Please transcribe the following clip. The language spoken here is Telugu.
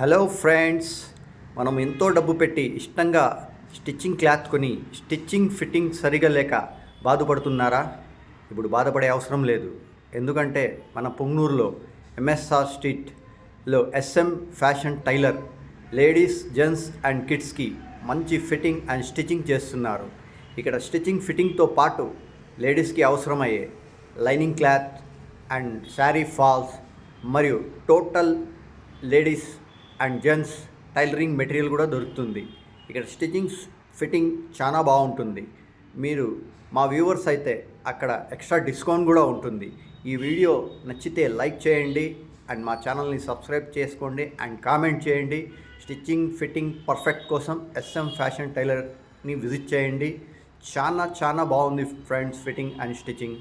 హలో ఫ్రెండ్స్, మనం ఎంతో డబ్బు పెట్టి ఇష్టంగా స్టిచ్చింగ్ క్లాత్ కొని స్టిచ్చింగ్ ఫిట్టింగ్ సరిగా లేక బాధపడుతున్నారా? ఇప్పుడు బాధపడే అవసరం లేదు. ఎందుకంటే మన పొంగనూరులో ఎంఎస్ఆర్ స్ట్రీట్లో SM fashion tailor ladies, gents and కిడ్స్కి మంచి ఫిట్టింగ్ అండ్ స్టిచ్చింగ్ చేస్తున్నారు. ఇక్కడ స్టిచ్చింగ్ ఫిట్టింగ్తో పాటు లేడీస్కి అవసరమయ్యే lining cloth and sari falls మరియు total ladies and gents tailoring material కూడా దొరుకుతుంది. ఇక్కడ స్టిచ్చింగ్ ఫిట్టింగ్ చాలా బాగుంటుంది. మీరు మా వ్యూవర్స్ అయితే అక్కడ ఎక్స్ట్రా డిస్కౌంట్ కూడా ఉంటుంది. ఈ వీడియో నచ్చితే లైక్ చేయండి అండ్ మా ఛానల్ని సబ్స్క్రైబ్ చేసుకోండి అండ్ కామెంట్ చేయండి. స్టిచ్చింగ్ ఫిట్టింగ్ పర్ఫెక్ట్ కోసం ఎస్ఎం ఫ్యాషన్ టైలర్ని విజిట్ చేయండి. చాలా బాగుంది ఫ్రెండ్స్ ఫిట్టింగ్ అండ్ స్టిచ్చింగ్.